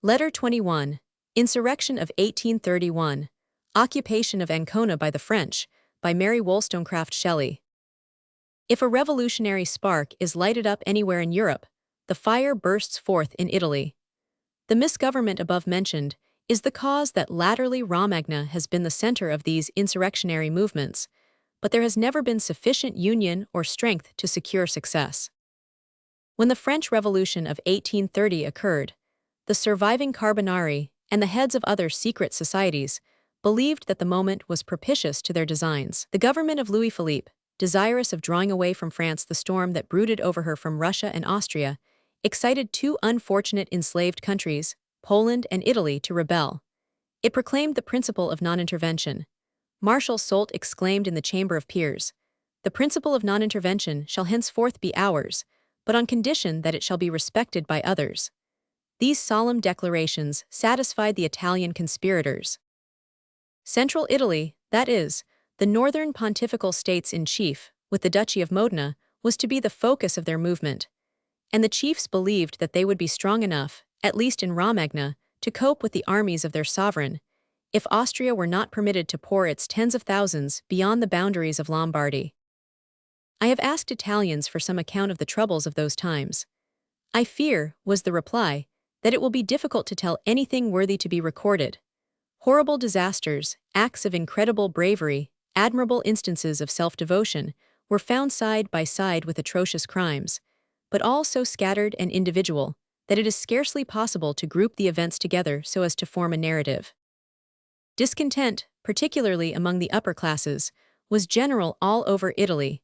Letter 21. Insurrection of 1831. Occupation of Ancona by the French, by Mary Wollstonecraft Shelley. If a revolutionary spark is lighted up anywhere in Europe, the fire bursts forth in Italy. The misgovernment above mentioned is the cause that latterly Romagna has been the center of these insurrectionary movements, but there has never been sufficient union or strength to secure success. When the French Revolution of 1830 occurred, the surviving Carbonari and the heads of other secret societies believed that the moment was propitious to their designs. The government of Louis Philippe, desirous of drawing away from France the storm that brooded over her from Russia and Austria, excited two unfortunate enslaved countries, Poland and Italy, to rebel. It proclaimed the principle of non-intervention. Marshal Soult exclaimed in the Chamber of Peers, "The principle of non-intervention shall henceforth be ours, but on condition that it shall be respected by others." These solemn declarations satisfied the Italian conspirators. Central Italy, that is, the northern pontifical states-in-chief, with the Duchy of Modena, was to be the focus of their movement, and the chiefs believed that they would be strong enough, at least in Romagna, to cope with the armies of their sovereign, if Austria were not permitted to pour its tens of thousands beyond the boundaries of Lombardy. I have asked Italians for some account of the troubles of those times. "I fear," was the reply, "that it will be difficult to tell anything worthy to be recorded. Horrible disasters, acts of incredible bravery, admirable instances of self-devotion were found side by side with atrocious crimes, but all so scattered and individual that it is scarcely possible to group the events together so as to form a narrative." Discontent, particularly among the upper classes, was general all over Italy.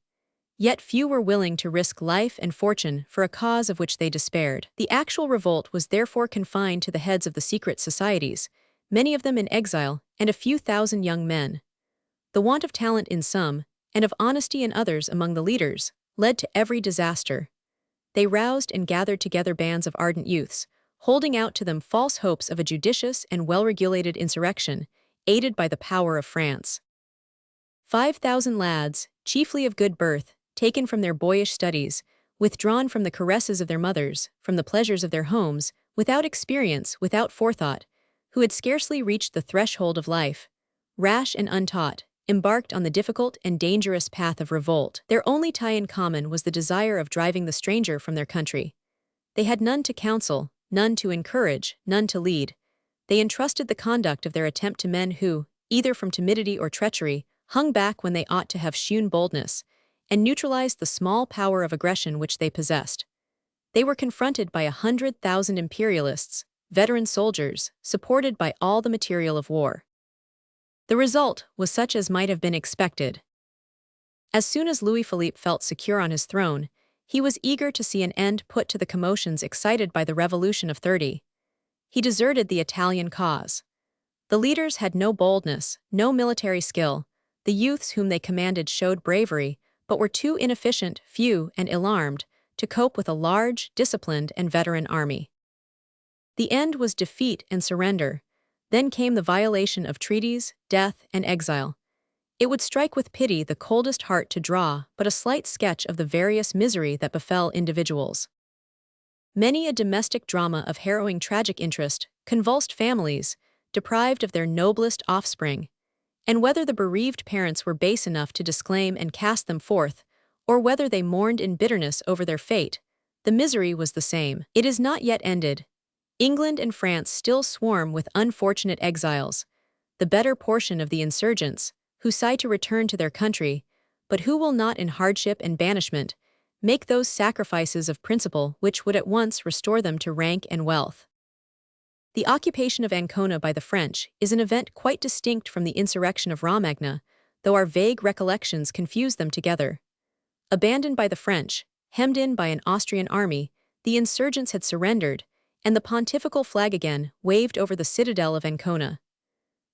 Yet few were willing to risk life and fortune for a cause of which they despaired. The actual revolt was therefore confined to the heads of the secret societies, many of them in exile, and a few thousand young men. The want of talent in some, and of honesty in others among the leaders, led to every disaster. They roused and gathered together bands of ardent youths, holding out to them false hopes of a judicious and well-regulated insurrection, aided by the power of France. 5,000 lads, chiefly of good birth, taken from their boyish studies, withdrawn from the caresses of their mothers, from the pleasures of their homes, without experience, without forethought, who had scarcely reached the threshold of life, rash and untaught, embarked on the difficult and dangerous path of revolt. Their only tie in common was the desire of driving the stranger from their country. They had none to counsel, none to encourage, none to lead. They entrusted the conduct of their attempt to men who, either from timidity or treachery, hung back when they ought to have shewn boldness, and neutralized the small power of aggression which they possessed. They were confronted by 100,000 imperialists, veteran soldiers, supported by all the material of war. The result was such as might have been expected. As soon as Louis Philippe felt secure on his throne, he was eager to see an end put to the commotions excited by the Revolution of '30. He deserted the Italian cause. The leaders had no boldness, no military skill. The youths whom they commanded showed bravery, but were too inefficient, few, and ill-armed to cope with a large, disciplined, and veteran army. The end was defeat and surrender. Then came the violation of treaties, death, and exile. It would strike with pity the coldest heart to draw but a slight sketch of the various misery that befell individuals. Many a domestic drama of harrowing tragic interest, convulsed families, deprived of their noblest offspring, and whether the bereaved parents were base enough to disclaim and cast them forth, or whether they mourned in bitterness over their fate, the misery was the same. It is not yet ended. England and France still swarm with unfortunate exiles, the better portion of the insurgents, who sigh to return to their country, but who will not in hardship and banishment make those sacrifices of principle which would at once restore them to rank and wealth. The occupation of Ancona by the French is an event quite distinct from the insurrection of Romagna, though our vague recollections confuse them together. Abandoned by the French, hemmed in by an Austrian army, the insurgents had surrendered, and the pontifical flag again waved over the citadel of Ancona.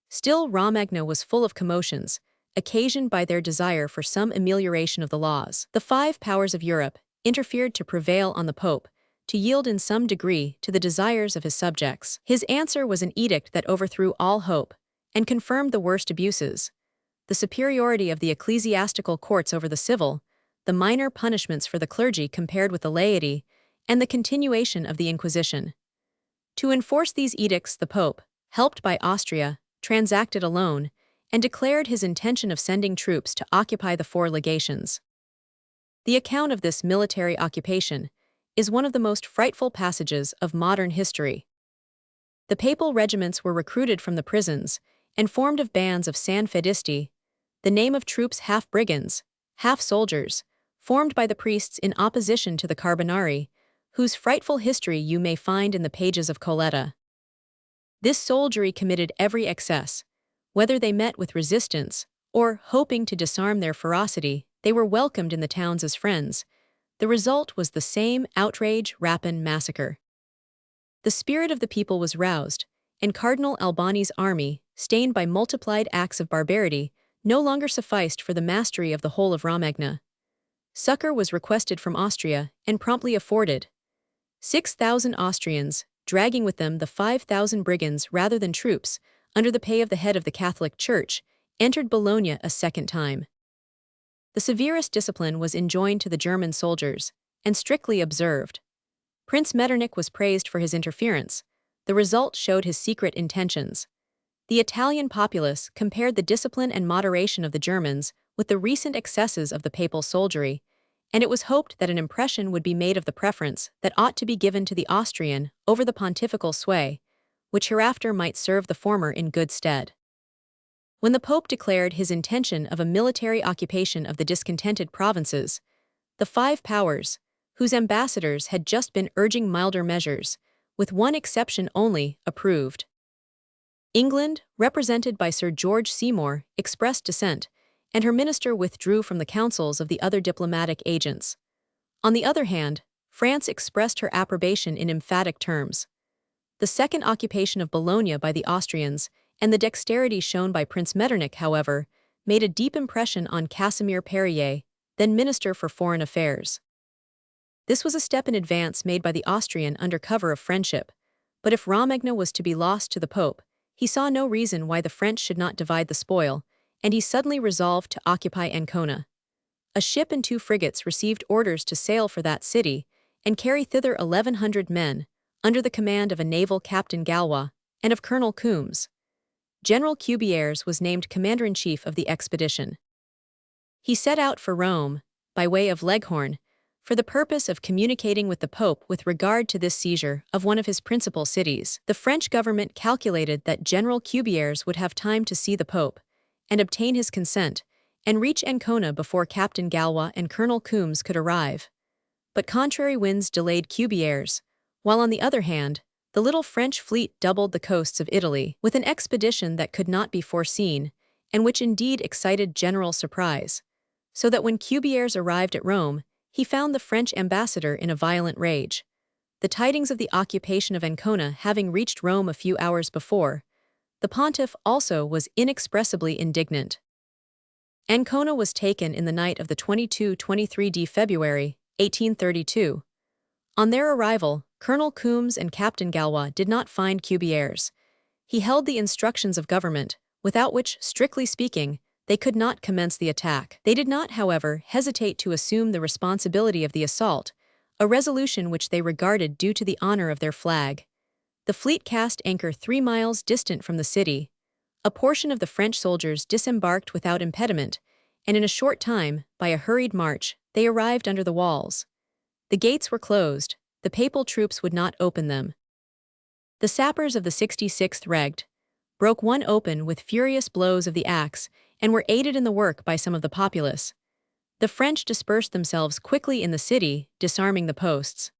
Still, Romagna was full of commotions, occasioned by their desire for some amelioration of the laws. The five powers of Europe interfered to prevail on the Pope, to yield in some degree to the desires of his subjects. His answer was an edict that overthrew all hope, and confirmed the worst abuses: the superiority of the ecclesiastical courts over the civil, the minor punishments for the clergy compared with the laity, and the continuation of the Inquisition. To enforce these edicts, the Pope, helped by Austria, transacted alone, and declared his intention of sending troops to occupy the four legations. The account of this military occupation is one of the most frightful passages of modern history. The papal regiments were recruited from the prisons and formed of bands of Sanfedisti, the name of troops half brigands, half soldiers, formed by the priests in opposition to the Carbonari, whose frightful history you may find in the pages of Coletta. This soldiery committed every excess. Whether they met with resistance, or, hoping to disarm their ferocity, they were welcomed in the towns as friends. The result was the same outrage, rapine, massacre. The spirit of the people was roused, and Cardinal Albani's army, stained by multiplied acts of barbarity, no longer sufficed for the mastery of the whole of Romagna. Succor was requested from Austria, and promptly afforded. 6,000 Austrians, dragging with them the 5,000 brigands rather than troops, under the pay of the head of the Catholic Church, entered Bologna a second time. The severest discipline was enjoined to the German soldiers, and strictly observed. Prince Metternich was praised for his interference. The result showed his secret intentions. The Italian populace compared the discipline and moderation of the Germans with the recent excesses of the papal soldiery, and it was hoped that an impression would be made of the preference that ought to be given to the Austrian over the pontifical sway, which hereafter might serve the former in good stead. When the Pope declared his intention of a military occupation of the discontented provinces, the five powers, whose ambassadors had just been urging milder measures, with one exception only, approved. England, represented by Sir George Seymour, expressed dissent, and her minister withdrew from the councils of the other diplomatic agents. On the other hand, France expressed her approbation in emphatic terms. The second occupation of Bologna by the Austrians, and the dexterity shown by Prince Metternich, however, made a deep impression on Casimir Périer, then Minister for Foreign Affairs. This was a step in advance made by the Austrian under cover of friendship, but if Romagna was to be lost to the Pope, he saw no reason why the French should not divide the spoil, and he suddenly resolved to occupy Ancona. A ship and 2 frigates received orders to sail for that city, and carry thither 1,100 men, under the command of a naval Captain Gallois, and of Colonel Coombs. General Cubières was named commander-in-chief of the expedition. He set out for Rome, by way of Leghorn, for the purpose of communicating with the Pope with regard to this seizure of one of his principal cities. The French government calculated that General Cubières would have time to see the Pope, and obtain his consent, and reach Ancona before Captain Gallois and Colonel Coombs could arrive. But contrary winds delayed Cubières, while on the other hand, the little French fleet doubled the coasts of Italy with an expedition that could not be foreseen, and which indeed excited general surprise, so that when Cubières arrived at Rome, he found the French ambassador in a violent rage. The tidings of the occupation of Ancona having reached Rome a few hours before, the pontiff also was inexpressibly indignant. Ancona was taken in the night of the 22-23 February, 1832. On their arrival, Colonel Coombs and Captain Gallois did not find Cubières. He held the instructions of government, without which, strictly speaking, they could not commence the attack. They did not, however, hesitate to assume the responsibility of the assault, a resolution which they regarded due to the honor of their flag. The fleet cast anchor 3 miles distant from the city. A portion of the French soldiers disembarked without impediment, and in a short time, by a hurried march, they arrived under the walls. The gates were closed. The papal troops would not open them. The sappers of the 66th Regt broke one open with furious blows of the axe and were aided in the work by some of the populace. The French dispersed themselves quickly in the city, disarming the posts.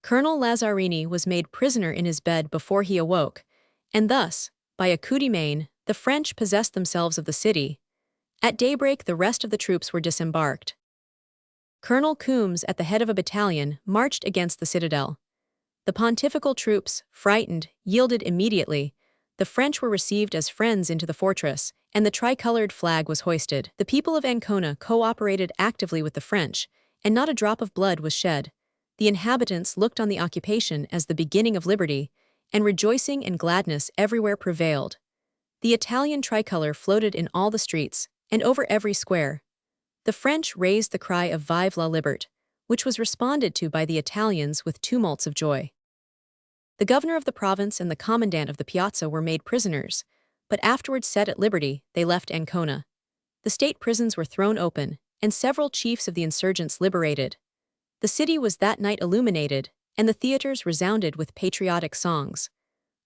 Colonel Lazzarini was made prisoner in his bed before he awoke, and thus, by a coup de main, the French possessed themselves of the city. At daybreak the rest of the troops were disembarked. Colonel Coombs, at the head of a battalion, marched against the citadel. The pontifical troops, frightened, yielded immediately. The French were received as friends into the fortress, and the tricolored flag was hoisted. The people of Ancona cooperated actively with the French, and not a drop of blood was shed. The inhabitants looked on the occupation as the beginning of liberty, and rejoicing and gladness everywhere prevailed. The Italian tricolor floated in all the streets, and over every square. The French raised the cry of Vive la Liberté, which was responded to by the Italians with tumults of joy. The governor of the province and the commandant of the piazza were made prisoners, but afterwards set at liberty, they left Ancona. The state prisons were thrown open, and several chiefs of the insurgents liberated. The city was that night illuminated, and the theaters resounded with patriotic songs.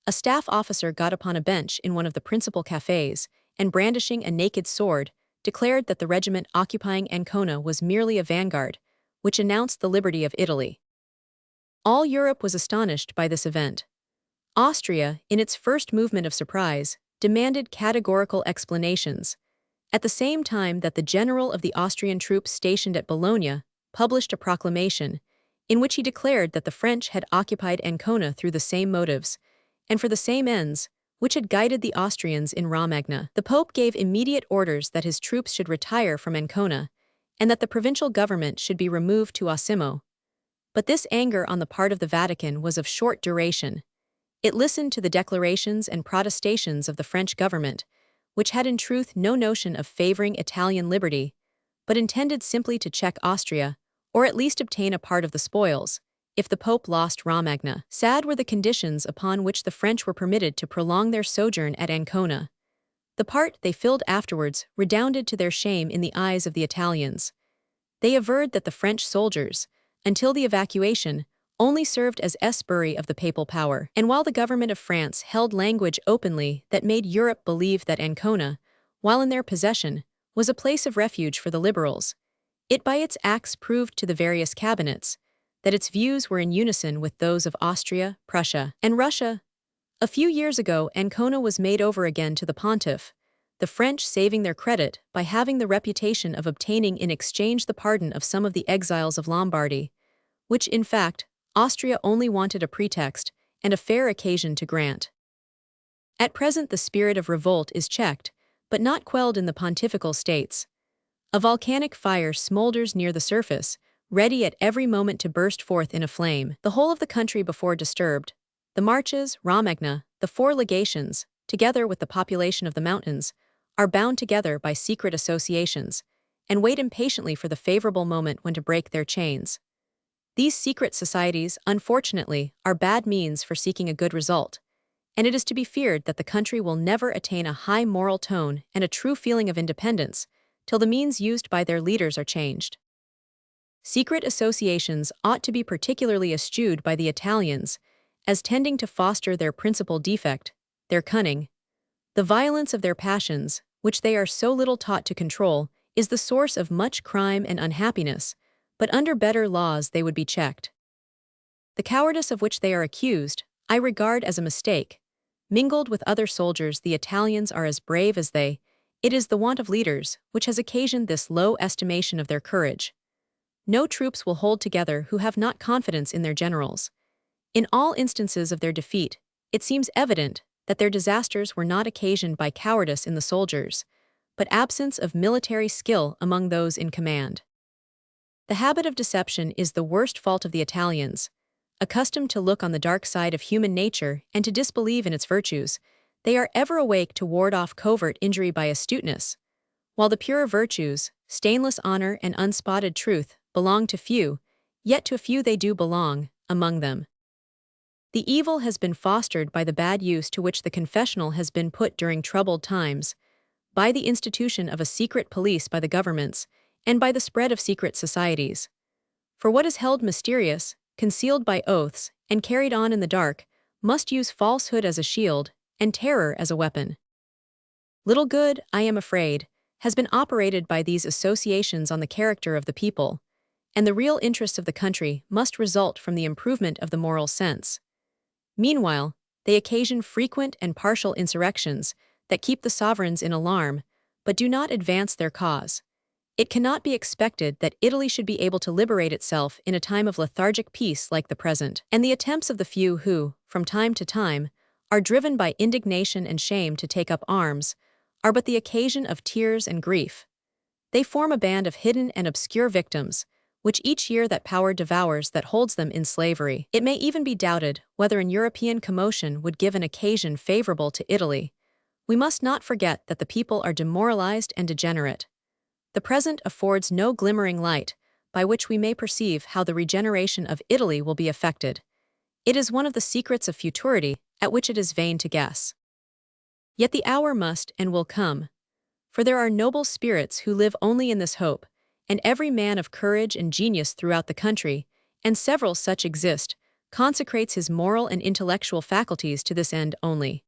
A staff officer got upon a bench in one of the principal cafes, and brandishing a naked sword, declared that the regiment occupying Ancona was merely a vanguard, which announced the liberty of Italy. All Europe was astonished by this event. Austria, in its first movement of surprise, demanded categorical explanations, at the same time that the general of the Austrian troops stationed at Bologna published a proclamation in which he declared that the French had occupied Ancona through the same motives, and for the same ends, which had guided the Austrians in Romagna. The Pope gave immediate orders that his troops should retire from Ancona, and that the provincial government should be removed to Osimo. But this anger on the part of the Vatican was of short duration. It listened to the declarations and protestations of the French government, which had in truth no notion of favoring Italian liberty, but intended simply to check Austria, or at least obtain a part of the spoils, if the Pope lost Romagna. Sad were the conditions upon which the French were permitted to prolong their sojourn at Ancona. The part they filled afterwards redounded to their shame in the eyes of the Italians. They averred that the French soldiers, until the evacuation, only served as esbirri of the papal power, and while the government of France held language openly that made Europe believe that Ancona, while in their possession, was a place of refuge for the liberals, it by its acts proved to the various cabinets that its views were in unison with those of Austria, Prussia, and Russia. A few years ago, Ancona was made over again to the pontiff, the French saving their credit by having the reputation of obtaining in exchange the pardon of some of the exiles of Lombardy, which, in fact, Austria only wanted a pretext and a fair occasion to grant. At present the spirit of revolt is checked, but not quelled in the pontifical states. A volcanic fire smolders near the surface, ready at every moment to burst forth in a flame. The whole of the country before disturbed, the marches, Romagna, the four legations, together with the population of the mountains, are bound together by secret associations, and wait impatiently for the favorable moment when to break their chains. These secret societies, unfortunately, are bad means for seeking a good result, and it is to be feared that the country will never attain a high moral tone and a true feeling of independence till the means used by their leaders are changed. Secret associations ought to be particularly eschewed by the Italians, as tending to foster their principal defect, their cunning. The violence of their passions, which they are so little taught to control, is the source of much crime and unhappiness, but under better laws they would be checked. The cowardice of which they are accused, I regard as a mistake. Mingled with other soldiers, the Italians are as brave as they. It is the want of leaders which has occasioned this low estimation of their courage. No troops will hold together who have not confidence in their generals. In all instances of their defeat, it seems evident that their disasters were not occasioned by cowardice in the soldiers, but absence of military skill among those in command. The habit of deception is the worst fault of the Italians. Accustomed to look on the dark side of human nature and to disbelieve in its virtues, they are ever awake to ward off covert injury by astuteness. While the pure virtues, stainless honor and unspotted truth, belong to few, yet to few they do belong, among them. The evil has been fostered by the bad use to which the confessional has been put during troubled times, by the institution of a secret police by the governments, and by the spread of secret societies. For what is held mysterious, concealed by oaths, and carried on in the dark, must use falsehood as a shield, and terror as a weapon. Little good, I am afraid, has been operated by these associations on the character of the people, and the real interests of the country must result from the improvement of the moral sense. Meanwhile, they occasion frequent and partial insurrections that keep the sovereigns in alarm, but do not advance their cause. It cannot be expected that Italy should be able to liberate itself in a time of lethargic peace like the present, and the attempts of the few who, from time to time, are driven by indignation and shame to take up arms, are but the occasion of tears and grief. They form a band of hidden and obscure victims, which each year that power devours that holds them in slavery. It may even be doubted whether an European commotion would give an occasion favorable to Italy. We must not forget that the people are demoralized and degenerate. The present affords no glimmering light by which we may perceive how the regeneration of Italy will be effected. It is one of the secrets of futurity at which it is vain to guess. Yet the hour must and will come, for there are noble spirits who live only in this hope, and every man of courage and genius throughout the country, and several such exist, consecrates his moral and intellectual faculties to this end only.